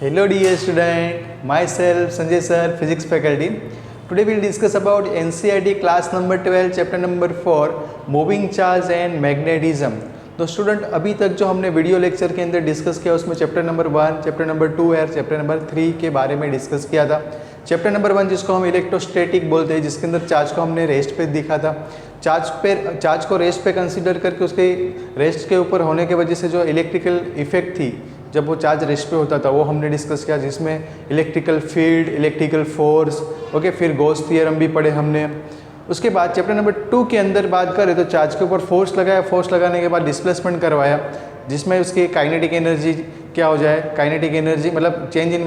Hello dear student, myself Sanjay sir, physics faculty. Today we'll discuss about NCERT class number 12 chapter number 4 moving charge and magnetism. तो student अभी तक जो हमने video lecture के अंदर discuss किया उसमें चैप्टर नंबर 1, चैप्टर नंबर 2 और चैप्टर नंबर 3 के बारे में डिस्कस किया था। चैप्टर नंबर 1 जिसको हम इलेक्ट्रोस्टैटिक बोलते हैं, जिसके अंदर चार्ज को हमने रेस्ट पे दिखा था। चार्ज को रेस्ट पे कंसीडर करके उसके रेस्ट के ऊपर होने की वजह से जो इलेक्ट्रिकल इफेक्ट थी जब वो चार्ज रेस्ट पे होता था वो हमने डिस्कस किया, जिसमें electrical field, electrical force, okay, फिर गॉस थ्योरम भी पढ़े हमने। उसके बाद चैप्टर नंबर 2 के अंदर बात करें तो चार्ज के ऊपर फोर्स लगाया, फोर्स लगाने के बाद डिस्प्लेसमेंट करवाया, जिसमें उसकी काइनेटिक एनर्जी क्या हो जाए, काइनेटिक एनर्जी मतलब चेंज इन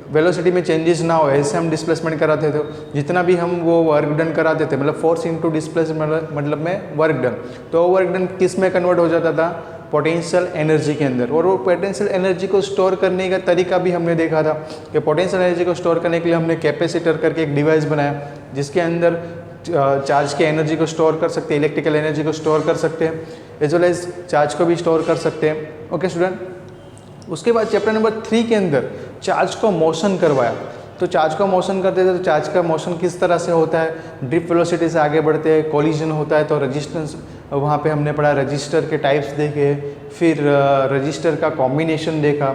वेलोसिटी में चेंजेस ना हो, ऐसे हम डिस्प्लेसमेंट कराते थे। जितना भी हम वो वर्क डन कराते थे मतलब फोर्स इनटू डिस्प्लेसमेंट मतलब में वर्क डन, तो वो वर्क डन किस में कन्वर्ट हो जाता था, पोटेंशियल एनर्जी के अंदर। और वो पोटेंशियल एनर्जी को स्टोर करने का तरीका भी हमने देखा था कि पोटेंशियल एनर्जी को स्टोर करने के लिए हमने कैपेसिटर करके एक डिवाइस बनाया जिसके अंदर चार्ज की एनर्जी को स्टोर कर सकते हैं, इलेक्ट्रिकल एनर्जी को स्टोर कर सकते हैं, एज वेल एज चार्ज को भी स्टोर कर सकते हैं। ओके स्टूडेंट, उसके बाद चैप्टर नंबर 3 के अंदर चार्ज को मोशन करवाया। तो चार्ज का मोशन करते थे तो चार्ज का मोशन किस तरह से होता है, ड्रिप वेलोसिटी से आगे बढ़ते हैं, कोलिजन होता है तो रेजिस्टेंस वहाँ पे हमने पढ़ा, रजिस्टर के टाइप्स देखे, फिर रजिस्टर का कॉम्बिनेशन देखा।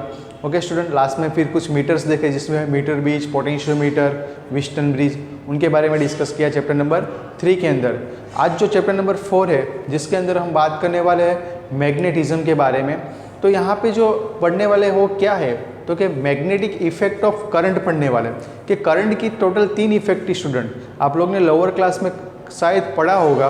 ओके स्टूडेंट, लास्ट में फिर कुछ मीटर्स देखे जिसमें meter bridge, potentiometer, Wheatstone bridge, उनके बारे में डिस्कस किया चैप्टर नंबर 3 के अंदर। आज जो चैप्टर नंबर 4 है जिसके अंदर हम बात करने वाले हैं मैग्नेटिज्म के बारे में। तो यहाँ पे जो पढ़ने वाले वो क्या है तो कि मैग्नेटिक इफेक्ट ऑफ करंट पढ़ने वाले कि करंट की टोटल 3 इफेक्ट थी। स्टूडेंट आप लोग ने लोअर क्लास में शायद पढ़ा होगा,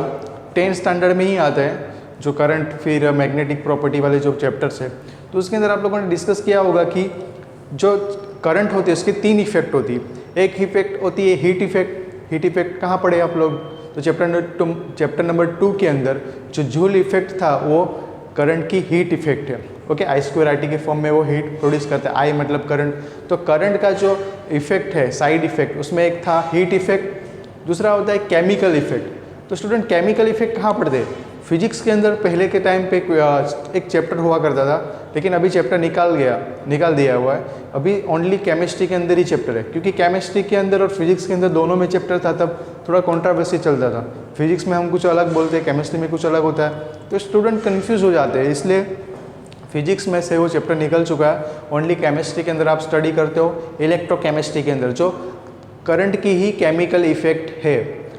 10th स्टैंडर्ड में ही आता है जो करंट फिर मैग्नेटिक प्रॉपर्टी वाले जो चैप्टर्स है, तो उसके अंदर आप लोगों ने डिस्कस किया होगा कि जो करंट होती है उसकी 3 इफेक्ट होती है। एक इफेक्ट होती है हीट इफेक्ट। हीट इफेक्ट कहाँ पढ़े आप लोग, तो चैप्टर नंबर 2 के अंदर जो जूल इफेक्ट था वो करंट की हीट इफेक्ट है। ओके, I2RT के फॉर्म में वो हीट प्रोड्यूस करता है, आई मतलब करंट। तो करंट का जो इफेक्ट है साइड इफेक्ट, उसमें एक था हीट इफेक्ट, दूसरा होता है केमिकल इफेक्ट। तो स्टूडेंट केमिकल इफेक्ट कहाँ पढ़ते हैं, फिजिक्स के अंदर पहले के टाइम पे एक चैप्टर हुआ करता था, लेकिन अभी चैप्टर निकाल दिया हुआ है। अभी ओनली केमिस्ट्री के अंदर ही चैप्टर है, क्योंकि केमिस्ट्री के अंदर और फिजिक्स के अंदर दोनों में चैप्टर था तब थोड़ा कॉन्ट्रावर्सी चलता था। फिजिक्स में हम कुछ अलग बोलते हैं, केमिस्ट्री में कुछ अलग होता है, तो स्टूडेंट कन्फ्यूज़ हो जाते हैं। इसलिए फिजिक्स में से वो चैप्टर निकल चुका है, ओनली केमिस्ट्री के अंदर आप स्टडी करते हो, इलेक्ट्रोकेमिस्ट्री के अंदर जो करंट की ही केमिकल इफेक्ट है।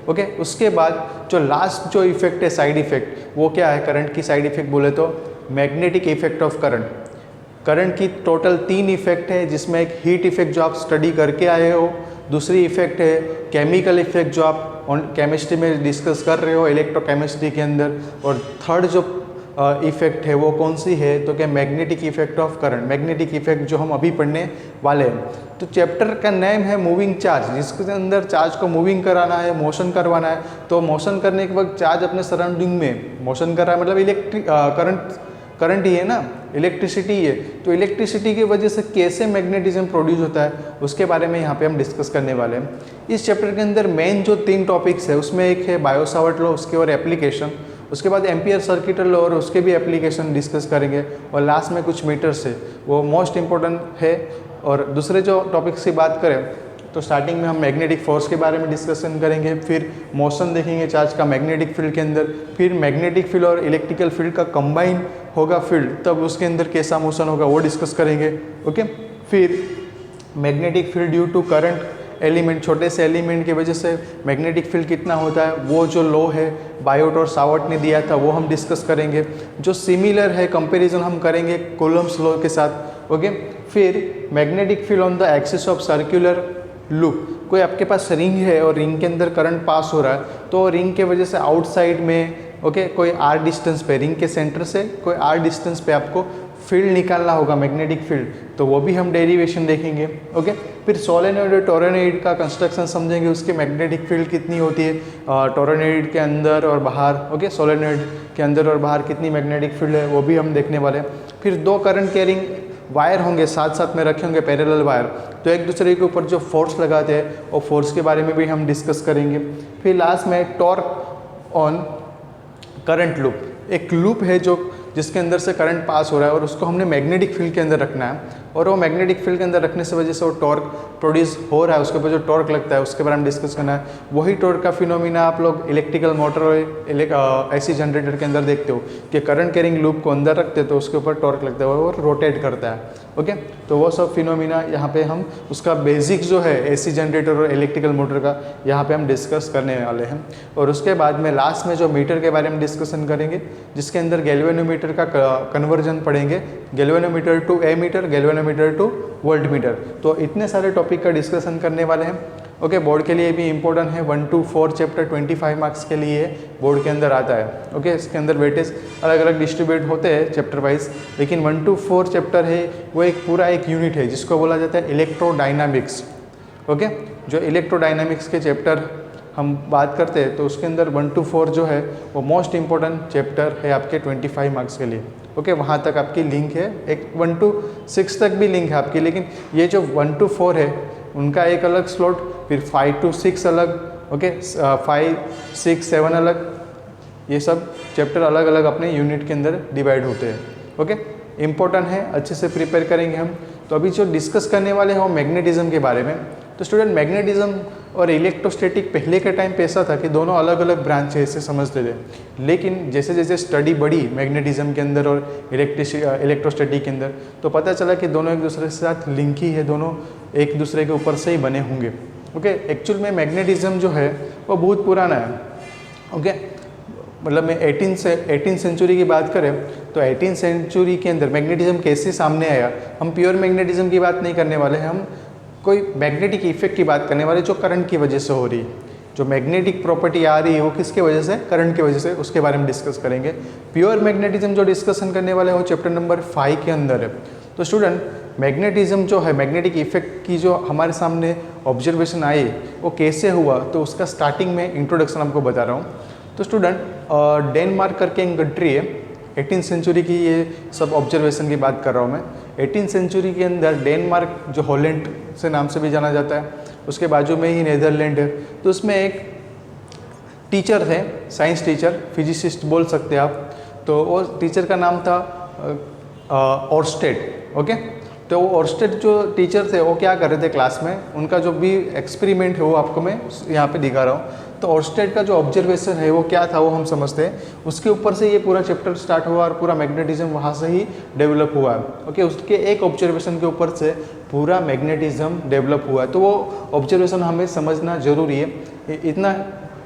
ओके, उसके बाद जो लास्ट जो इफेक्ट है साइड इफेक्ट, वो क्या है, करंट की साइड इफेक्ट बोले तो magnetic effect of current. Current की टोटल 3 इफेक्ट है, जिसमें एक हीट इफेक्ट जो आप स्टडी करके आए हो, दूसरी इफेक्ट है केमिकल इफेक्ट जो आप केमिस्ट्री में डिस्कस कर रहे हो इलेक्ट्रोकेमिस्ट्री के अंदर, और थर्ड जो इफेक्ट है वो कौन सी है तो क्या magnetic effect of current, magnetic effect जो हम अभी पढ़ने वाले हैं। तो चैप्टर का नेम है मूविंग चार्ज, जिसके अंदर चार्ज को मूविंग कराना है, मोशन करवाना है। तो मोशन करने के वक्त चार्ज अपने सराउंडिंग में मोशन कर रहा है, मतलब करंट ही है ना, इलेक्ट्रिसिटी है। तो इलेक्ट्रिसिटी की वजह से कैसे मैग्नेटिज्म प्रोड्यूस होता है उसके बारे में यहाँ पे हम डिस्कस करने वाले हैं। इस चैप्टर के अंदर मेन जो 3 टॉपिक्स है उसमें एक है बायो-सावर्ट लॉ, उसके और एप्लीकेशन, उसके बाद एम्पियर सर्किट लॉ और उसके भी एप्लीकेशन डिस्कस करेंगे, और लास्ट में कुछ मीटर्स है वो मोस्ट इम्पोर्टेंट है। और दूसरे जो टॉपिक्स की बात करें तो स्टार्टिंग में हम मैग्नेटिक फोर्स के बारे में डिस्कशन करेंगे, फिर मोशन देखेंगे चार्ज का मैग्नेटिक फील्ड के अंदर, फिर मैग्नेटिक फील्ड और इलेक्ट्रिकल फील्ड का कंबाइन होगा फील्ड, तब उसके अंदर कैसा मोशन होगा वो डिस्कस करेंगे। ओके, फिर magnetic field due to current element, छोटे से एलिमेंट की वजह से मैग्नेटिक फील्ड कितना होता है, वो जो लॉ है बायोट और सावर्ट ने दिया था वो हम डिस्कस करेंगे। जो सिमिलर है कंपैरिजन हम करेंगे कूलम्ब्स लॉ के साथ। ओके, फिर magnetic field on the axis of circular loop, कोई आपके पास रिंग है और रिंग के अंदर करंट पास हो रहा है, तो रिंग के वजह से आउटसाइड में कोई आर डिस्टेंस पे, रिंग के सेंटर से कोई आर डिस्टेंस पे आपको फील्ड निकालना होगा, मैग्नेटिक फील्ड, तो वो भी हम डेरिवेशन देखेंगे। ओके, फिर सोलेनॉइड और टोरॉइड का कंस्ट्रक्शन समझेंगे, उसके मैग्नेटिक फील्ड कितनी होती है टोरॉइड के अंदर और बाहर। ओके, सोलेनॉइड के अंदर और बाहर कितनी मैग्नेटिक फील्ड है वो भी हम देखने वाले हैं। फिर 2 करंट कैरिंग वायर होंगे, साथ साथ में रखे होंगे पैरेलल वायर, तो एक दूसरे के ऊपर जो फोर्स लगाते हैं और फोर्स के बारे में भी हम डिस्कस करेंगे। फिर लास्ट में टॉर्क ऑन करंट लूप, एक लूप है जो जिसके अंदर से करंट पास हो रहा है और उसको हमने मैग्नेटिक फील्ड के अंदर रखना है, और वो मैग्नेटिक फील्ड के अंदर रखने से वजह से वो टॉर्क प्रोड्यूस हो रहा है, उसके ऊपर जो टॉर्क लगता है उसके बारे में डिस्कस करना है। वही टॉर्क का फिनोमिना आप लोग इलेक्ट्रिकल मोटर और ऐसी जनरेटर के अंदर देखते हो कि करंट कैरिंग लूप को अंदर रखते हो तो उसके ऊपर टॉर्क लगता है और रोटेट करता है। ओके, तो वो सब फिनोमिना यहाँ पे हम उसका बेसिक जो है एसी जनरेटर और इलेक्ट्रिकल मोटर का यहाँ पे हम डिस्कस करने वाले हैं। और उसके बाद में लास्ट में जो मीटर के बारे में डिस्कशन करेंगे, जिसके अंदर गैल्वेनोमीटर का कन्वर्जन पढ़ेंगे, galvanometer to ammeter, galvanometer to voltmeter. तो इतने सारे टॉपिक का डिस्कशन करने वाले हैं। ओके, बोर्ड के लिए भी इंपॉर्टेंट है। 1 to 4 चैप्टर 25 मार्क्स के लिए बोर्ड के अंदर आता है। ओके, इसके अंदर वेटेज अलग अलग डिस्ट्रीब्यूट होते हैं चैप्टर वाइज, लेकिन 1 to 4 चैप्टर है वो एक पूरा एक यूनिट है जिसको बोला जाता है इलेक्ट्रोडायनामिक्स। ओके, जो इलेक्ट्रोडायनामिक्स के चैप्टर हम बात करते हैं तो उसके अंदर 1 to 4 जो है वो मोस्ट इंपॉर्टेंट चैप्टर है आपके 25 मार्क्स के लिए। ओके, वहाँ तक आपकी लिंक है, एक 1 to 6 तक भी लिंक है आपकी, लेकिन ये जो 1 to 4 है उनका एक अलग स्लॉट, फिर 5 to 6 अलग, ओके 5, 6, 7 अलग, ये सब चैप्टर अलग अलग अपने यूनिट के अंदर डिवाइड होते हैं। ओके, इम्पोर्टेंट है, अच्छे से प्रिपेयर करेंगे हम। तो अभी जो डिस्कस करने वाले हैं वो मैग्नेटिज्म के बारे में। तो स्टूडेंट, मैग्नेटिज्म और इलेक्ट्रोस्टैटिक पहले के टाइम पे ऐसा था कि दोनों अलग अलग ब्रांच है ऐसे समझते थे, लेकिन जैसे जैसे स्टडी बढ़ी मैग्नेटिज्म के अंदर और इलेक्ट्रोस्टैटिक के अंदर तो पता चला कि दोनों एक दूसरे के साथ लिंक ही है, दोनों एक दूसरे के ऊपर से ही बने होंगे। ओके, एक्चुअल में मैग्नेटिज्म जो है वो बहुत पुराना है। ओके, मतलब मैं 18 सेंचुरी की बात करें तो 18 सेंचुरी के अंदर मैग्नेटिज्म कैसे सामने आया। हम प्योर मैग्नेटिज्म की बात नहीं करने वाले हैं, हम कोई मैग्नेटिक इफेक्ट की बात करने वाले जो करंट की वजह से हो रही है। जो मैग्नेटिक प्रॉपर्टी आ रही है वो किसके वजह से, करंट की वजह से, उसके बारे में डिस्कस करेंगे। प्योर मैग्नेटिज्म जो डिस्कशन करने वाले हैं वो चैप्टर नंबर 5 के अंदर है। तो स्टूडेंट, मैग्नेटिज्म जो है, मैग्नेटिक इफेक्ट की जो हमारे सामने ऑब्जर्वेशन आई वो कैसे हुआ, तो उसका स्टार्टिंग में इंट्रोडक्शन आपको बता रहा हूँ। तो स्टूडेंट, डेनमार्क करके एक कंट्री है, 18 सेंचुरी की ये सब ऑब्जर्वेशन की बात कर रहा हूँ मैं। 18 सेंचुरी के अंदर डेनमार्क जो हॉलैंड से नाम से भी जाना जाता है, उसके बाजू में ही नेदरलैंड है। तो उसमें एक टीचर थे, साइंस टीचर, फिजिसिस्ट बोल सकते हैं आप। तो वो टीचर का नाम था ऑर्स्टेड। ओके, तो वो ऑर्स्टेड जो टीचर थे वो क्या कर रहे थे क्लास में, उनका जो भी एक्सपेरिमेंट है वो आपको मैं यहाँ पे दिखा रहा हूँ। तो ऑर्स्टेड का जो ऑब्जर्वेशन है वो क्या था वो हम समझते हैं, उसके ऊपर से ये पूरा चैप्टर स्टार्ट हुआ और पूरा मैग्नेटिज्म वहाँ से ही डेवलप हुआ है। ओके, उसके एक ऑब्जर्वेशन के ऊपर से पूरा मैग्नेटिज्म डेवलप हुआ है। तो वो ऑब्जर्वेशन हमें समझना ज़रूरी है। इतना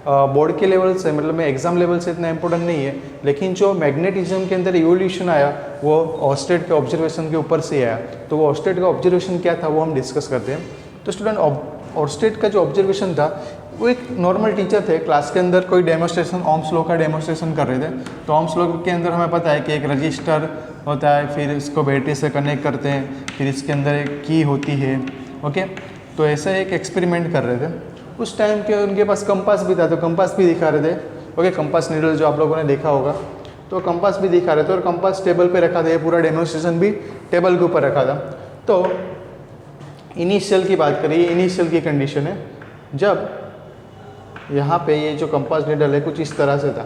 बोर्ड के लेवल से, मतलब में एग्जाम लेवल से इतना इंपॉर्टेंट नहीं है, लेकिन जो मैग्नेटिज्म के अंदर इवोल्यूशन आया वो ऑर्स्टेड के ऑब्जर्वेशन के ऊपर से आया। तो वो ऑर्स्टेड का ऑब्जर्वेशन क्या था वो हम डिस्कस करते हैं। तो स्टूडेंट, ऑर्स्टेड का जो ऑब्जर्वेशन था वो एक नॉर्मल टीचर थे, क्लास के अंदर कोई डेमोस्ट्रेशन, ओम्स लॉ का डेमोस्ट्रेशन कर रहे थे। तो ओम्स लॉ के अंदर हमें पता है कि एक रजिस्टर होता है, फिर इसको बैटरी से कनेक्ट करते हैं, फिर इसके अंदर एक की होती है। ओके, तो ऐसे एक एक्सपेरिमेंट कर रहे थे। उस टाइम के उनके पास कंपास भी था, तो कंपास भी दिखा रहे थे। ओके, कंपास नीडल जो आप लोगों ने देखा होगा, तो कंपास भी दिखा रहे थे और कंपास टेबल पे रखा था, ये पूरा डेमोन्स्ट्रेशन भी टेबल के ऊपर रखा था। तो इनिशियल की बात करिए, इनिशियल की कंडीशन है जब यहाँ पे ये जो कंपास नीडल है कुछ इस तरह से था,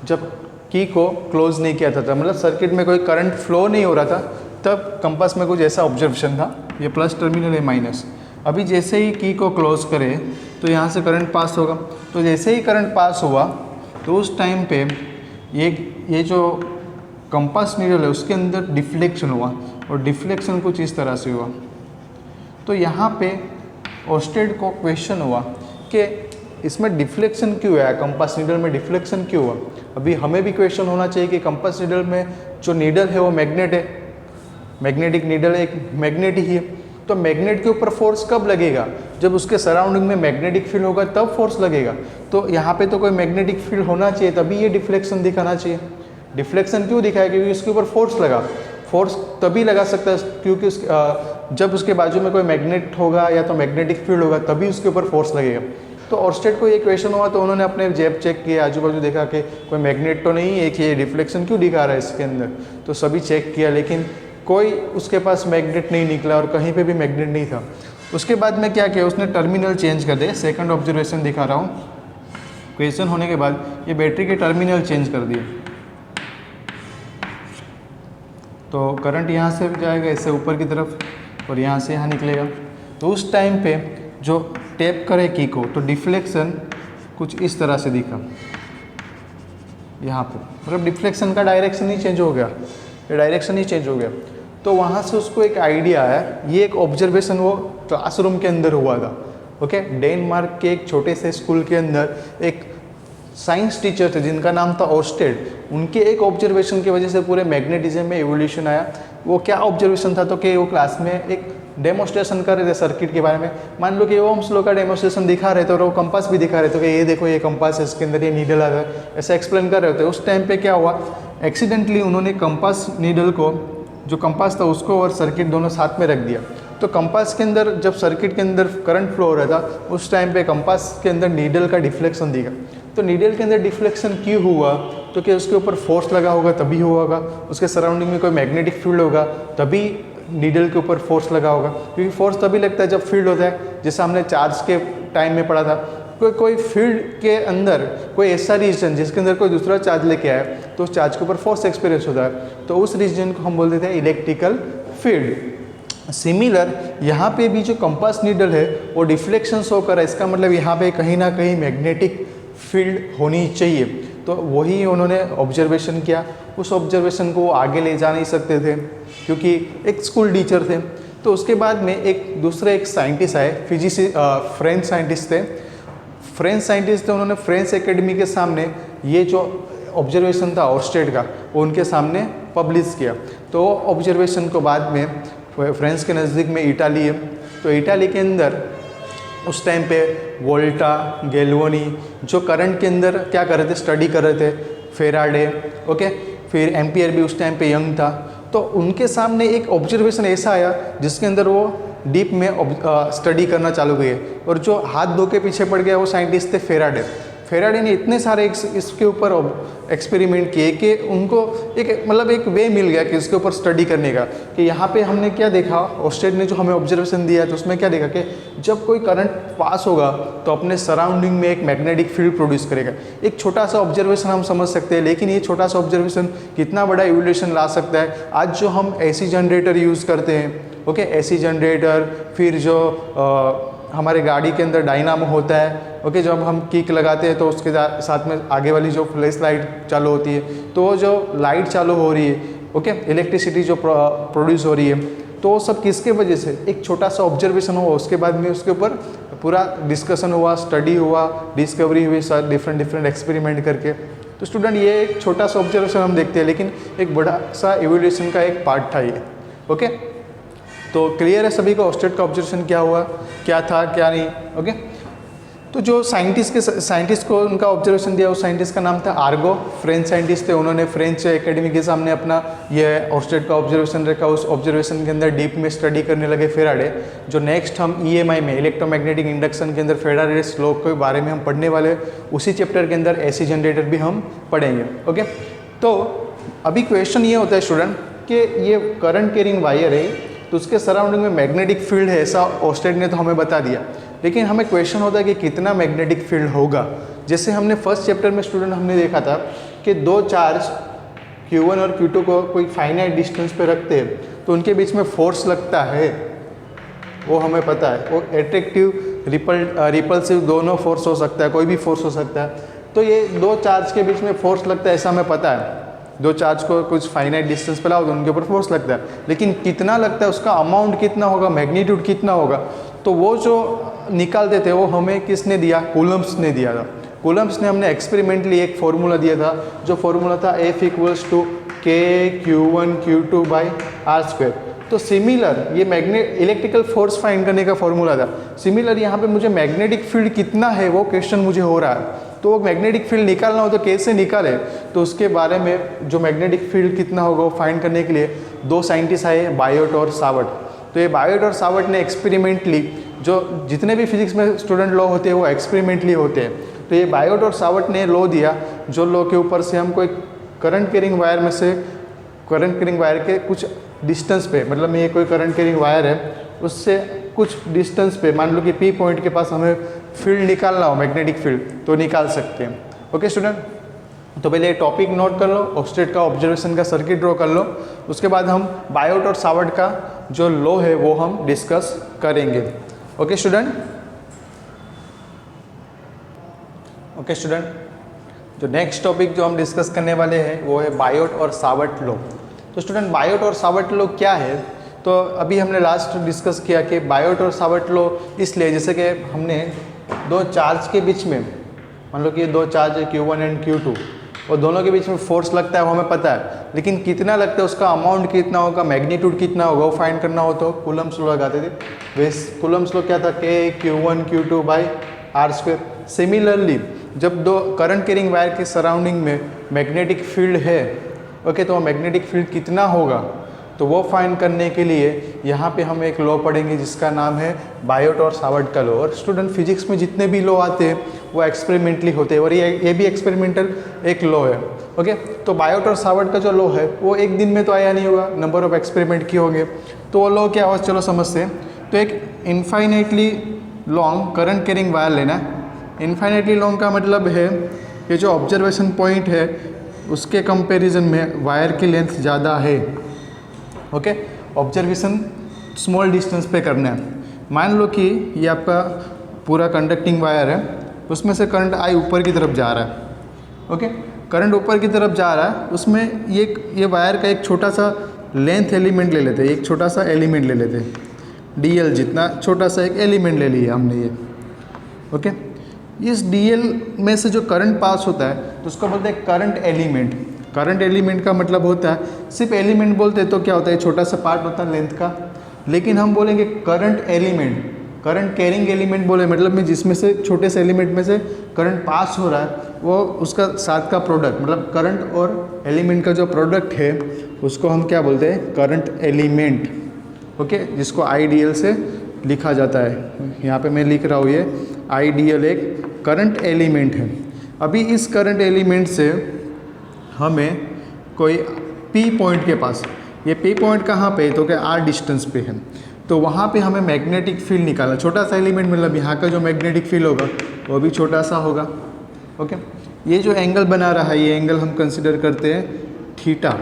जब की को क्लोज नहीं किया था, मतलब सर्किट में कोई करंट फ्लो नहीं हो रहा था, तब कंपास में कुछ ऐसा ऑब्जर्वेशन था। ये प्लस टर्मिनल है, माइनस। अभी जैसे ही की को क्लोज करें तो यहाँ से करंट पास होगा। तो जैसे ही करंट पास हुआ तो उस टाइम पे ये जो कंपास नीडल है उसके अंदर डिफ्लेक्शन हुआ, और डिफ्लेक्शन कुछ इस तरह से हुआ। तो यहाँ पे ऑर्स्टेड को क्वेश्चन हुआ कि इसमें डिफ्लेक्शन क्यों है, कंपास नीडल में डिफ्लेक्शन क्यों हुआ। अभी हमें भी क्वेश्चन होना चाहिए कि कंपास नीडल में जो नीडल है वो मैग्नेट है, मैग्नेटिक नीडल एक मैग्नेट ही है, तो मैग्नेट के ऊपर फोर्स कब लगेगा, जब उसके सराउंडिंग में मैग्नेटिक फील्ड होगा तब फोर्स लगेगा। तो यहाँ पे तो कोई मैग्नेटिक फील्ड होना चाहिए, तभी ये डिफ्लेक्शन दिखाना चाहिए। डिफ्लेक्शन क्यों दिखाया, क्योंकि उसके ऊपर फोर्स लगा। फोर्स तभी लगा सकता है क्योंकि जब उसके बाजू में कोई मैग्नेट होगा या तो मैग्नेटिक फील्ड होगा, तभी उसके ऊपर फोर्स लगेगा। तो ऑर्स्टेड को ये क्वेश्चन हुआ तो उन्होंने अपने जेब चेक किया, आजू बाजू देखा कि कोई मैग्नेट तो नहीं है, कि ये डिफ्लेक्शन क्यों दिखा रहा है इसके अंदर। तो सभी चेक किया, लेकिन कोई उसके पास मैग्नेट नहीं निकला और कहीं पे भी मैग्नेट नहीं था। उसके बाद में क्या किया, उसने टर्मिनल चेंज कर दिए। सेकंड ऑब्जर्वेशन दिखा रहा हूँ, क्वेश्चन होने के बाद ये बैटरी के टर्मिनल चेंज कर दिए। तो करंट यहाँ से जाएगा इससे ऊपर की तरफ और यहाँ से यहाँ निकलेगा। तो उस टाइम पे जो टैप करे की को तो डिफ्लेक्शन कुछ इस तरह से दिखा यहाँ पे, मतलब डिफ्लेक्शन का डायरेक्शन ही चेंज हो गया, ये डायरेक्शन ही चेंज हो गया। तो वहाँ से उसको एक आइडिया आया, ये एक ऑब्जर्वेशन वो क्लासरूम के अंदर हुआ था। ओके, डेनमार्क के एक छोटे से स्कूल के अंदर एक साइंस टीचर थे जिनका नाम था ओस्टेड। उनके एक ऑब्जर्वेशन की वजह से पूरे मैग्नेटिज्म में एवोल्यूशन आया। वो क्या ऑब्जर्वेशन था, तो कि वो क्लास में एक डेमोस्ट्रेशन कर रहे थे सर्किट के बारे में। मान लो कि ओम्स लॉ का डेमोस्ट्रेशन दिखा रहे थे और वो कंपास भी दिखा रहे थे कि ये देखो ये कंपास है, इसके अंदर ये नीडल आ रहा है, ऐसा एक्सप्लेन कर रहे थे। उस टाइम पे क्या हुआ, एक्सीडेंटली उन्होंने कंपास नीडल को, जो कंपास था उसको और सर्किट दोनों साथ में रख दिया। तो कंपास के अंदर जब सर्किट के अंदर करंट फ्लो हो रहा था उस टाइम पे कंपास के अंदर नीडल का डिफ्लेक्शन दिखा। तो नीडल के अंदर डिफ्लेक्शन क्यों हुआ, तो कि उसके ऊपर फोर्स लगा होगा तभी हुआ होगा, उसके सराउंडिंग में कोई मैग्नेटिक फील्ड होगा तभी नीडल के ऊपर फोर्स लगा होगा। क्योंकि फोर्स तभी लगता है जब फील्ड होता है, जैसे हमने चार्ज के टाइम में पढ़ा था। कोई फील्ड के अंदर कोई ऐसा रीजन जिसके अंदर कोई दूसरा चार्ज लेके आया तो उस चार्ज के ऊपर फोर्स एक्सपीरियंस होता है, तो उस रीजन को हम बोल देते हैं इलेक्ट्रिकल फील्ड। सिमिलर यहाँ पे भी जो कंपास नीडल है वो डिफ्लेक्शन शो कर रहा है, इसका मतलब यहाँ पे कहीं ना कहीं मैग्नेटिक फील्ड होनी चाहिए। तो वही उन्होंने ऑब्जर्वेशन किया। उस ऑब्जर्वेशन को वो आगे ले जा नहीं सकते थे क्योंकि एक स्कूल टीचर थे। तो उसके बाद में एक साइंटिस्ट आए, फ्रेंच साइंटिस्ट थे। उन्होंने फ्रेंच एकेडमी के सामने ये जो ऑब्जर्वेशन था ओर्स्टेड का वो उनके सामने पब्लिश किया। तो ऑब्जर्वेशन को बाद में फ्रांस के नज़दीक में इटाली है, तो इटाली के अंदर उस टाइम पे वोल्टा, गैल्वानी जो करंट के अंदर क्या कर रहे थे, स्टडी कर रहे थे, फेराडे, ओके, फिर एम्पियर भी उस टाइम पे यंग था। तो उनके सामने एक ऑब्जर्वेशन ऐसा आया जिसके अंदर वो डीप में स्टडी करना चालू किए और जो हाथ धो के पीछे पड़ गया वो साइंटिस्ट थे फेराडे ने इतने सारे इसके ऊपर एक्सपेरिमेंट किए कि उनको एक वे मिल गया कि इसके ऊपर स्टडी करने का। कि यहाँ पे हमने क्या देखा, ओस्टेड ने जो हमें ऑब्जर्वेशन दिया तो उसमें क्या देखा कि जब कोई करंट पास होगा तो अपने सराउंडिंग में एक मैग्नेटिक फील्ड प्रोड्यूस करेगा। एक छोटा सा ऑब्जर्वेशन हम समझ सकते हैं, लेकिन ये छोटा सा ऑब्जर्वेशन कितना बड़ा इवोल्यूशन ला सकता है। आज जो हम एसी जनरेटर यूज़ करते हैं, ओके, एसी जनरेटर, फिर जो हमारे गाड़ी के अंदर डायनामो होता है, ओके, जब हम किक लगाते हैं तो उसके साथ में आगे वाली जो फ्लैश लाइट चालू होती है, तो वो जो लाइट चालू हो रही है, ओके, इलेक्ट्रिसिटी जो प्रोड्यूस हो रही है, तो वो सब किसके वजह से, एक छोटा सा ऑब्जर्वेशन हुआ, उसके बाद में उसके ऊपर पूरा डिस्कशन हुआ, स्टडी हुआ, डिस्कवरी हुई, सब डिफरेंट एक्सपेरिमेंट करके। तो स्टूडेंट ये एक छोटा सा ऑब्जर्वेशन हम देखते हैं, लेकिन एक बड़ा सा इवोल्यूशन का एक पार्ट था ये। ओके, तो क्लियर है सभी को ओस्टेड का ऑब्जर्वेशन क्या हुआ, क्या था, क्या नहीं। ओके, तो जो साइंटिस्ट को उनका ऑब्जर्वेशन दिया, उस साइंटिस्ट का नाम था आर्गो, फ्रेंच साइंटिस्ट थे। उन्होंने फ्रेंच एकेडमी के सामने अपना ये ओस्टेड का ऑब्जर्वेशन रखा। उस ऑब्जर्वेशन के अंदर डीप में स्टडी करने लगे फेराडे। जो नेक्स्ट हम EMI में इलेक्ट्रोमैग्नेटिक इंडक्शन के अंदर फेराडेस लॉ के बारे में हम पढ़ने वाले, उसी चैप्टर के अंदर एसी जनरेटर भी हम पढ़ेंगे। ओके, तो अभी क्वेश्चन ये होता है स्टूडेंट कि ये करंट कैरिंग वायर है तो उसके सराउंडिंग में मैग्नेटिक फील्ड है, ऐसा ओस्टेड ने तो हमें बता दिया, लेकिन हमें क्वेश्चन होता है कि कितना मैग्नेटिक फील्ड होगा। जैसे हमने फर्स्ट चैप्टर में स्टूडेंट हमने देखा था कि दो चार्ज Q1 और Q2 को कोई फाइनाइट डिस्टेंस पे रखते हैं तो उनके बीच में फोर्स लगता है, वो हमें पता है। वो एट्रैक्टिव, रिपल्सिव दोनों फोर्स हो सकता है, कोई भी फोर्स हो सकता है। तो ये दो चार्ज के बीच में फोर्स लगता है, ऐसा हमें पता है। दो चार्ज को कुछ फाइनाइट डिस्टेंस पे लाओ तो उनके ऊपर फोर्स लगता है, लेकिन कितना लगता है, उसका अमाउंट कितना होगा, मैग्नीट्यूड कितना होगा, तो वो जो निकालते थे वो हमें किसने दिया, कूलम्ब्स ने दिया था। कूलम्ब्स ने हमने एक्सपेरिमेंटली एक फॉर्मूला दिया था, जो फॉर्मूला था F = K/Q1/Q2/R²। तो सिमिलर ये इलेक्ट्रिकल फोर्स फाइंड करने का फॉर्मूला था। सिमिलर यहाँ पे मुझे मैग्नेटिक फील्ड कितना है वो क्वेश्चन मुझे हो रहा है। तो वो मैग्नेटिक फील्ड निकालना हो तो कैसे निकाले, तो उसके बारे में जो मैग्नेटिक फील्ड कितना होगा वो फाइंड करने के लिए दो साइंटिस्ट आए, बायोट और सावर्ट। तो ये बायोट और सावर्ट ने एक्सपेरिमेंटली, जो जितने भी फिजिक्स में स्टूडेंट लॉ होते हैं वो एक्सपेरिमेंटली होते हैं, तो ये बायोट और सावर्ट ने लॉ दिया, जो लॉ के ऊपर से हम कोई करंट कैरिंग वायर में से, करंट कैरिंग वायर के कुछ डिस्टेंस पे, मतलब ये कोई करंट कैरिंग वायर है, उससे कुछ डिस्टेंस पे, मान लो कि P पॉइंट के पास हमें फील्ड निकालना हो, मैग्नेटिक फील्ड, तो निकाल सकते हैं। ओके स्टूडेंट, तो पहले ये टॉपिक नोट कर लो, ऑक्सटेट का ऑब्जर्वेशन का सर्किट ड्रॉ कर लो, उसके बाद हम बायोट और सावर्ट का जो लॉ है वो हम डिस्कस करेंगे। ओके स्टूडेंट, ओके स्टूडेंट, जो नेक्स्ट टॉपिक जो हम डिस्कस करने वाले हैं वो है बायोट और सावर्ट लॉ। तो स्टूडेंट बायोट और सावर्ट लॉ क्या है? तो अभी हमने लास्ट डिस्कस किया कि बायोट और सावर्ट लॉ इसलिए जैसे कि हमने दो चार्ज के बीच में, मान लो कि दो चार्ज है Q1 एंड Q2 और दोनों के बीच में फोर्स लगता है वो हमें पता है, लेकिन कितना लगता है, उसका अमाउंट कितना होगा, मैग्नीट्यूड कितना होगा, वो फाइंड करना हो तो कूलम्स लॉ लगाते थे। वैसे कूलम्स लॉ क्या था, K Q1 Q2 by R²। Similarly जब दो करंट कैरिंग वायर के सराउंडिंग में मैग्नेटिक फील्ड है, ओके, तो मैग्नेटिक फील्ड कितना होगा, तो वो फाइंड करने के लिए यहाँ पे हम एक लॉ पढ़ेंगे जिसका नाम है बायोट और सावर्ट का लॉ। और स्टूडेंट फिजिक्स में जितने भी लॉ आते हैं वो एक्सपेरिमेंटली होते हैं और ये भी एक्सपेरिमेंटल एक लॉ है। ओके, तो बायोट और सावर्ट का जो लॉ है वो एक दिन में तो आया नहीं होगा, नंबर ऑफ एक्सपेरिमेंट किए होंगे। तो वो लॉ क्या हुआ, चलो समझते हैं। तो एक infinitely long current carrying wire लेना है। इनफाइनाइटली लॉन्ग का मतलब है कि जो ऑब्जर्वेशन पॉइंट है उसके कंपेरिजन में वायर की लेंथ ज़्यादा है। ओके, ऑब्जर्वेशन स्मॉल डिस्टेंस पे करना है। मान लो कि ये आपका पूरा कंडक्टिंग वायर है, उसमें से करंट आई ऊपर की तरफ जा रहा है। ओके, करंट ऊपर की तरफ जा रहा है, उसमें ये वायर का एक छोटा सा लेंथ एलिमेंट ले लेते हैं, एक छोटा सा एलिमेंट ले लेते हैं, DL जितना छोटा सा एक एलिमेंट ले लिया हमने ये। ओके, इस DL में से जो करंट पास होता है तो उसको बोलते हैं करंट एलिमेंट। करंट एलिमेंट का मतलब होता है, सिर्फ एलिमेंट बोलते तो क्या होता है, छोटा सा पार्ट होता है लेंथ का, लेकिन हम बोलेंगे current element, current carrying element बोले मतलब में जिसमें से छोटे से एलिमेंट में से करंट पास हो रहा है वो उसका साथ का प्रोडक्ट, मतलब करंट और एलिमेंट का जो प्रोडक्ट है उसको हम क्या बोलते हैं, करंट एलिमेंट। ओके, जिसको IDL से लिखा जाता है। यहाँ पे मैं लिख रहा हूँ ये IDL एक करंट एलिमेंट है। अभी इस करंट एलिमेंट से हमें कोई P पॉइंट के पास, ये P पॉइंट कहाँ पे है, तो क्या R डिस्टेंस पे है, तो वहाँ पे हमें मैग्नेटिक फील्ड निकालना। छोटा सा एलिमेंट मतलब यहाँ का जो मैग्नेटिक फील्ड होगा वो भी छोटा सा होगा। ओके, ये जो एंगल बना रहा है ये एंगल हम कंसिडर करते हैं थीटा।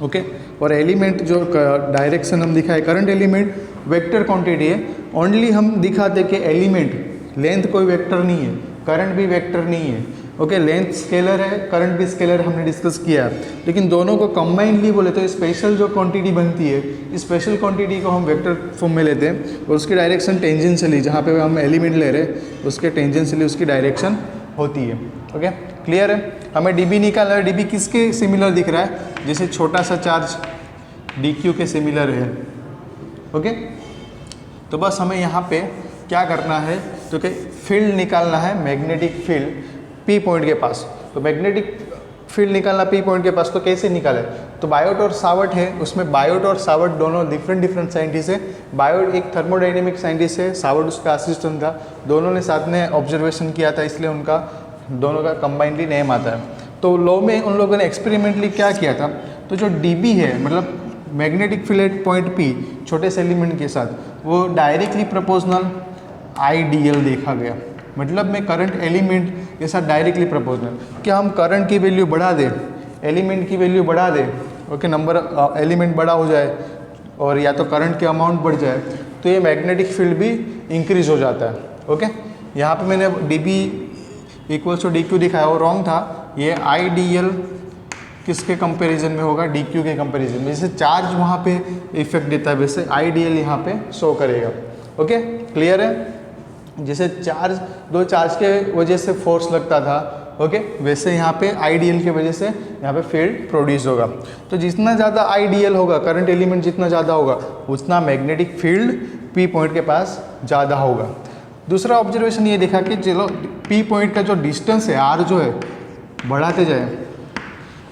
ओके, और एलिमेंट जो डायरेक्शन हम दिखाए, करंट एलिमेंट वेक्टर क्वांटिटी है, ओनली हम दिखाते कि एलिमेंट लेंथ कोई वेक्टर नहीं है, करंट भी वेक्टर नहीं है। ओके, लेंथ स्केलर है, करंट भी स्केलर, हमने डिस्कस किया है, लेकिन दोनों को कंबाइनली बोले तो स्पेशल जो क्वांटिटी बनती है, इस स्पेशल क्वांटिटी को हम वेक्टर फॉर्म में लेते हैं और उसकी डायरेक्शन टेंजेंशियली, जहाँ पे हम एलिमेंट ले रहे हैं उसके टेंजेंशियली उसकी डायरेक्शन होती है। ओके, क्लियर है? हमें DB निकालना है। DB किसके सिमिलर दिख रहा है, जैसे छोटा सा चार्ज DQ के सिमिलर है। ओके, तो बस हमें यहाँ पे क्या करना है, तो कि फील्ड निकालना है, मैग्नेटिक फील्ड P पॉइंट के पास। तो मैग्नेटिक फील्ड निकालना P पॉइंट के पास, तो कैसे निकाले, तो बायोट और सावर्ट है, उसमें बायोट और सावर्ट दोनों डिफरेंट साइंटिस्ट है। बायोट एक थर्मोडाइनेमिक साइंटिस्ट है, सावर्ट उसका असिस्टेंट था, दोनों ने साथ में ऑब्जर्वेशन किया था, इसलिए उनका दोनों का कंबाइनली नेम आता है। तो लॉ में उन लोगों ने एक्सपेरिमेंटली क्या किया था, तो जो DB है मतलब magnetic field at point P छोटे से एलिमेंट के साथ, वो डायरेक्टली प्रोपोर्शनल IDL देखा गया। मतलब में करंट एलिमेंट के साथ डायरेक्टली प्रोपोर्शनल। क्या हम करंट की वैल्यू बढ़ा दें, एलिमेंट की वैल्यू बढ़ा दें, ओके, नंबर एलिमेंट बड़ा हो जाए और या तो करंट के अमाउंट बढ़ जाए, तो ये मैग्नेटिक फील्ड भी इंक्रीज हो जाता है। ओके, यहाँ पे मैंने DB इक्वल्स टू DQ दिखाया, वो रॉन्ग था। ये IDL किसके कंपैरिजन में होगा, DQ के कंपैरिजन में। जैसे चार्ज वहाँ पे इफेक्ट देता है वैसे IDL यहाँ पे शो करेगा। ओके, क्लियर है? जैसे चार्ज, दो चार्ज के वजह से फोर्स लगता था, ओके, वैसे यहाँ पे IDL की वजह से यहाँ पे फील्ड प्रोड्यूस होगा। तो जितना ज़्यादा IDL होगा, करंट एलिमेंट जितना ज़्यादा होगा, उतना मैग्नेटिक फील्ड P पॉइंट के पास ज़्यादा होगा। दूसरा ऑब्जर्वेशन ये देखा कि चलो P पॉइंट का जो डिस्टेंस है R जो है बढ़ाते जाए,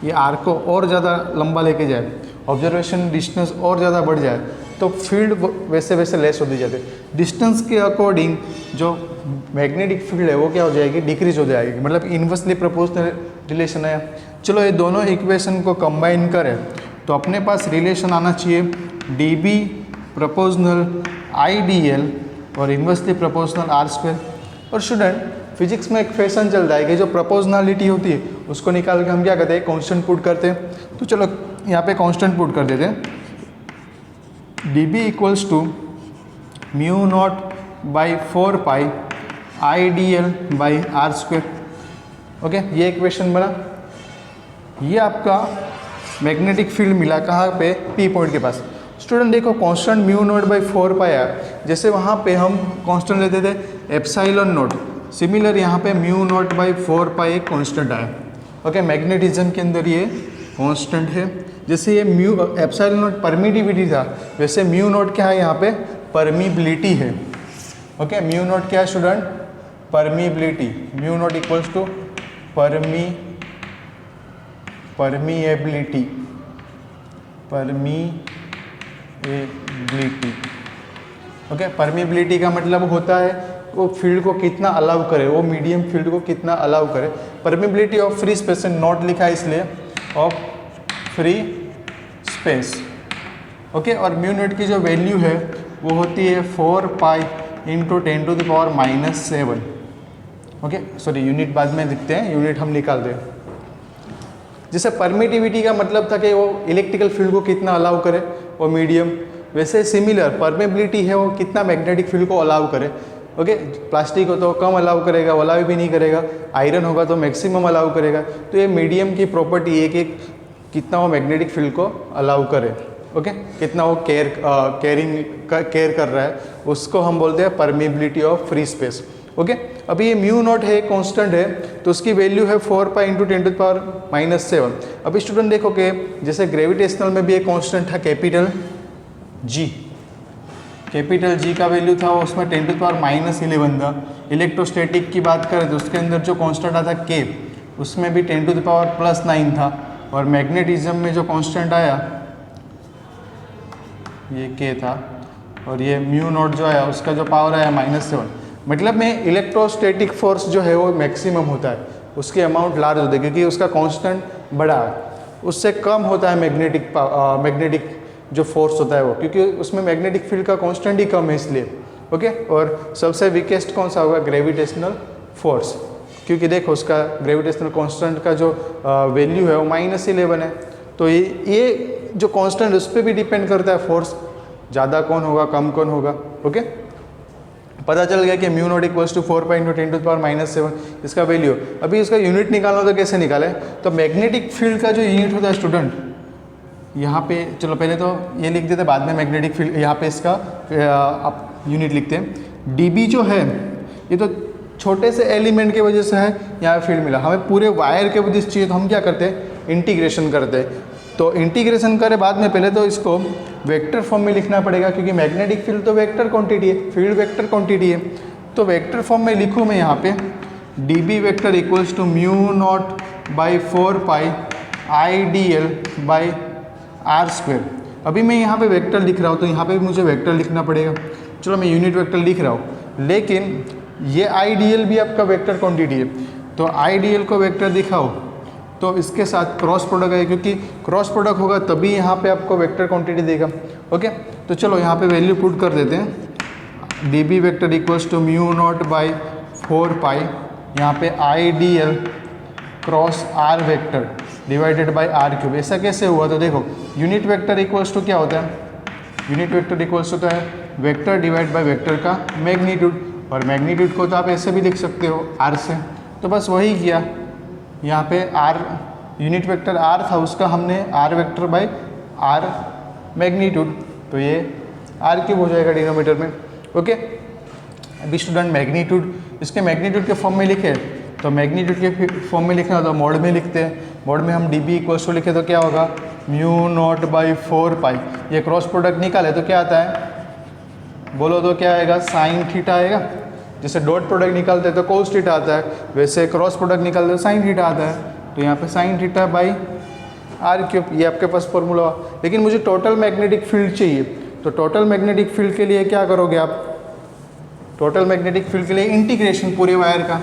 ये R को और ज़्यादा लंबा लेके जाए, ऑब्जर्वेशन डिस्टेंस और ज़्यादा बढ़ जाए, तो फील्ड वैसे वैसे लेस होती जाती है। डिस्टेंस के अकॉर्डिंग जो मैग्नेटिक फील्ड है वो क्या हो जाएगी, डिक्रीज हो जाएगी, मतलब इन्वर्सली प्रोपोर्शनल रिलेशन है। चलो ये दोनों इक्वेशन को कंबाइन करें तो अपने पास रिलेशन आना चाहिए DB प्रोपोर्शनल IDL और इन्वर्सली प्रोपोर्शनल R²। और स्टूडेंट फिजिक्स में एक फैशन चलता है कि जो प्रोपोर्शनलिटी होती है उसको निकाल के हम क्या करते हैं, कांस्टेंट पुट करते हैं। तो चलो यहाँ पे कांस्टेंट पुट कर देते हैं, dB equals to mu naught by 4 pi I D L by R square. Okay, ये इक्वेशन बना। ये आपका मैग्नेटिक फील्ड मिला कहाँ पे, पी पॉइंट के पास। स्टूडेंट देखो constant mu naught by 4 pi R, जैसे वहाँ पे हम कांस्टेंट लेते थे एप्सिलॉन नॉट, सिमिलर यहाँ पे म्यू नॉट बाई 4 पाई एक कांस्टेंट आया। ओके, मैग्नेटिज्म के अंदर ये कांस्टेंट है। जैसे ये म्यू एप्सिलॉन नॉट परमिटिविटी था, वैसे म्यू नॉट क्या है यहाँ पे, परमिबिलिटी है। ओके, म्यू नॉट क्या है student, permeability. Mu naught equals to permeability, okay, permeability का मतलब होता है वो फील्ड को कितना अलाउ करे, वो मीडियम फील्ड को कितना अलाउ करे। परमिबिलिटी ऑफ फ्री स्पेस से नॉट लिखा है इसलिए, ऑफ फ्री स्पेस। ओके, और म्यू नॉट की जो वैल्यू है वो होती है 4 pi into 10⁻⁻⁷। Okay, sorry unit बाद में लिखते हैं, यूनिट हम निकाल दें। जैसे परमिटिविटी का मतलब था कि वो इलेक्ट्रिकल फील्ड को कितना अलाउ करे, वो मीडियम, वैसे सिमिलर परमेबिलिटी है वो कितना मैग्नेटिक फील्ड को अलाउ करे। ओके, प्लास्टिक हो तो कम अलाउ करेगा, वो अलाउ भी नहीं करेगा, आयरन होगा तो मैक्सिमम अलाउ करेगा। तो ये मीडियम की प्रॉपर्टी है कि कितना वो मैग्नेटिक फील्ड को अलाउ करे। ओके, कितना वो केयर कर रहा है, उसको हम बोलते हैं permeability of free space. Okay, अभी ये म्यू नॉट है, कांस्टेंट है, तो उसकी वैल्यू है 4 पाई इंटू 10⁻⁷। अभी स्टूडेंट देखो कि जैसे ग्रेविटेशनल में भी एक कांस्टेंट था कैपिटल जी, कैपिटल जी का वैल्यू था वो उसमें 10⁻⁻11 था। इलेक्ट्रोस्टैटिक की बात करें तो उसके अंदर जो कांस्टेंट आता के, उसमें भी 10⁻+9 था। और मैग्नेटिज्म में जो कांस्टेंट आया ये के था, और ये म्यू नॉट जो आया उसका जो पावर आया -7। मतलब में इलेक्ट्रोस्टैटिक फोर्स जो है वो मैक्सिमम होता है, उसकी अमाउंट लार्ज होती है क्योंकि उसका कांस्टेंट बड़ा है, उससे कम होता है मैग्नेटिक जो फोर्स होता है वो, क्योंकि उसमें मैग्नेटिक फील्ड का कांस्टेंट ही कम है इसलिए। ओके, और सबसे वीकेस्ट कौन सा होगा, ग्रेविटेशनल फोर्स, क्योंकि देखो उसका ग्रेविटेशनल कांस्टेंट का जो वैल्यू है वो -11 है। तो ये जो कांस्टेंट उस पर भी डिपेंड करता है फोर्स, ज़्यादा कौन होगा कम कौन होगा। ओके, पता चल गया कि mu naught equals to 4 pi into 10⁻⁷ इसका वैल्यू। अभी इसका यूनिट निकालना तो कैसे निकालें, तो मैग्नेटिक फील्ड का जो यूनिट होता है स्टूडेंट, यहाँ पे चलो पहले तो ये लिख देते, बाद में मैग्नेटिक फील्ड यहाँ पे इसका आप यूनिट लिखते हैं। डीबी जो है ये तो छोटे से एलिमेंट के वजह से है, यहाँ फील्ड मिला। हमें पूरे वायर के वजह से चाहिए तो हम क्या करते हैं, इंटीग्रेशन करते हैं। तो इंटीग्रेशन करे बाद में पहले तो इसको वेक्टर फॉर्म में लिखना पड़ेगा, क्योंकि मैग्नेटिक फील्ड तो वेक्टर क्वांटिटी है, फील्ड वेक्टर क्वांटिटी है। तो वेक्टर फॉर्म में लिखूँ मैं यहाँ पे DB vector equals to mu naught by 4 pi I D L by R square. अभी मैं यहाँ पे वेक्टर लिख रहा हूँ तो यहाँ पे भी मुझे वेक्टर लिखना पड़ेगा। चलो मैं यूनिट वेक्टर लिख रहा हूँ, लेकिन ये आई डी एल भी आपका वेक्टर क्वांटिटी है, तो आई डी एल को वेक्टर दिखाओ तो इसके साथ क्रॉस प्रोडक्ट है, क्योंकि क्रॉस प्रोडक्ट होगा तभी यहाँ पे आपको वेक्टर क्वांटिटी देगा। ओके, तो चलो यहाँ पे वैल्यू पुट कर देते हैं। D B vector equals to mu naught by 4 pi, यहाँ पे I D L cross R vector divided by R cube. ऐसा कैसे हुआ, तो देखो यूनिट वेक्टर इक्वल्स टू क्या होता है, यूनिट वेक्टर इक्वल्स होता है वेक्टर डिवाइड बाई वेक्टर का मैग्नीट्यूड, और मैग्नीट्यूड को तो आप ऐसे भी लिख सकते हो आर से। तो बस वही किया, यहाँ पे आर यूनिट वेक्टर आर था, उसका हमने R vector by R magnitude, तो ये आर क्यूब हो जाएगा डिनोमीटर में। ओके, अभी स्टूडेंट मैग्नीट्यूड, इसके मैग्नीट्यूड के फॉर्म में लिखे तो मैग्नीट्यूड के फॉर्म में लिखना तो मोड में लिखते हैं। मोड में हम डी बी इक्वल्स टू लिखे तो क्या होगा, म्यू नॉट बाई 4 पाई। ये क्रॉस प्रोडक्ट निकाले तो क्या आता है, बोलो तो क्या आएगा, साइन थीटा आएगा। जैसे डॉट प्रोडक्ट निकालते हैं तो कोस थीटा आता है, वैसे क्रॉस प्रोडक्ट निकालते तो साइन थीटा आता है। तो यहाँ पे sine theta by R cube, ये आपके पास फॉर्मूला। लेकिन मुझे टोटल मैग्नेटिक फील्ड चाहिए, तो टोटल मैग्नेटिक फील्ड के लिए क्या करोगे आप, टोटल मैग्नेटिक फील्ड के लिए इंटीग्रेशन पूरे वायर का।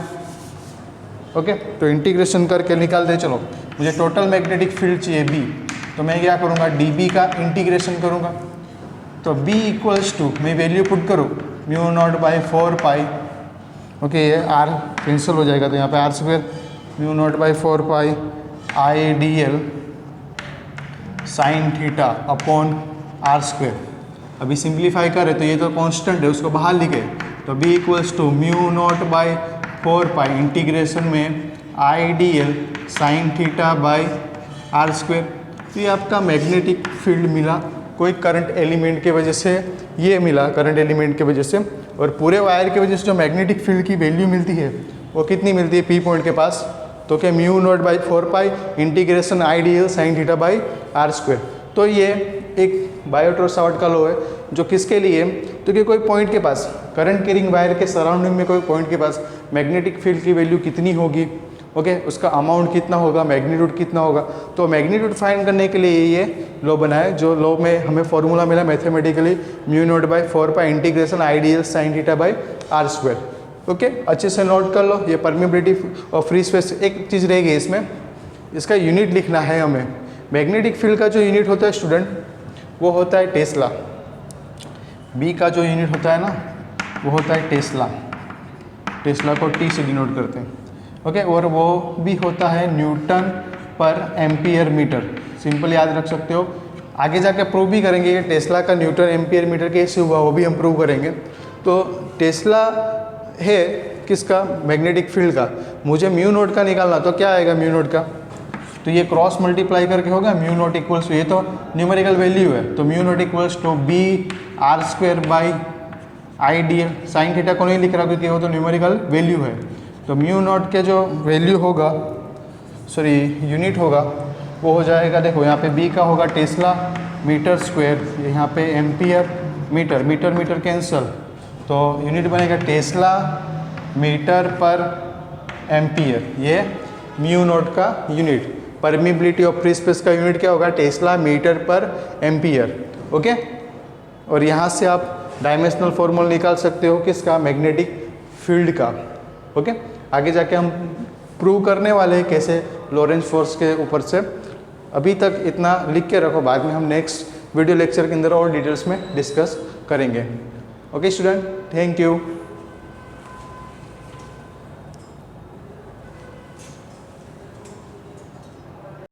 ओके, तो इंटीग्रेशन करके निकालते चलो, मुझे टोटल मैग्नेटिक फील्ड चाहिए बी, तो मैं क्या करूँगा, डी बी का इंटीग्रेशन करूँगा। तो b इक्वल्स टू, मैं वैल्यू पुट करूँ mu naught by 4 pi, okay ये आर कैंसिल हो जाएगा, तो यहाँ पे R square mu naught by 4 pi I D L sine theta upon R square. अभी सिंप्लीफाई करें तो ये तो कांस्टेंट है, उसको बाहर लिखे तो B equals to mu naught by 4 pi integration में I D L sine theta by are square. तो ये आपका मैग्नेटिक फील्ड मिला, कोई करंट एलिमेंट के वजह से ये मिला, करंट एलिमेंट के वजह से, और पूरे वायर के वजह से जो मैग्नेटिक फील्ड की वैल्यू मिलती है वो कितनी मिलती है पी पॉइंट के पास, तो क्या mu naught by 4 pi integration I D L sine theta by are square. तो ये एक बायोट-सावर्ट का लॉ है जो किसके लिए, तो कि कोई पॉइंट के पास करंट कैरिंग वायर के सराउंडिंग में कोई पॉइंट के पास मैग्नेटिक फील्ड की वैल्यू कितनी होगी, ओके उसका अमाउंट कितना होगा, मैग्नीट्यूड कितना होगा। तो मैग्नीट्यूड फाइंड करने के लिए ये लॉ बना है, जो लॉ में हमें फॉर्मूला मिला mathematically mu naught by 4 pi integration I D L sine theta by are square. Okay अच्छे से नोट कर लो। ये परमिबिलिटी और फ्री स्पेस, एक चीज़ रहेगी इसमें, इसका यूनिट लिखना है हमें। मैग्नेटिक फील्ड का जो यूनिट होता है स्टूडेंट वो होता है टेस्ला, बी का जो यूनिट होता है ना वो होता है टेस्ला, टेस्ला को टी से डिनोट करते हैं, ओके और वो भी होता है न्यूटन पर एम्पियर मीटर। सिंपल याद रख सकते हो, आगे जाके प्रूव भी करेंगे कि टेस्ला का न्यूटन एम्पियर मीटर कैसे हुआ, वो भी हम प्रूव करेंगे। तो टेस्ला है किसका, मैग्नेटिक फील्ड का। मुझे म्यू नोट का निकालना, तो क्या आएगा म्यू नोट का, तो ये क्रॉस मल्टीप्लाई करके होगा म्यू नोट इक्वल्स टू, ये तो न्यूमेरिकल वैल्यू है, तो mu naught equals to B R square by I D L. Sine theta को नहीं लिख रहा क्योंकि वो तो न्यूमेरिकल वैल्यू है। तो म्यू नोट के जो वैल्यू होगा, सॉरी यूनिट होगा, वो हो जाएगा, देखो यहाँ पे बी का होगा टेस्ला मीटर स्क्वायर, यहाँ पे ampere metre, metre metre cancel, तो यूनिट बनेगा टेस्ला मीटर पर एम्पियर, ये म्यू नोट का unit. Permeability of free space का यूनिट क्या होगा, tesla metre per ampere, okay. और यहाँ से आप डायमेंशनल फॉर्मूला निकाल सकते हो किसका, मैग्नेटिक फील्ड का, ओके। आगे जाके हम प्रूव करने वाले हैं कैसे, लॉरेंज फोर्स के ऊपर से। अभी तक इतना लिख के रखो, बाद में हम नेक्स्ट वीडियो लेक्चर के अंदर और डिटेल्स में डिस्कस करेंगे। Okay student, thank you.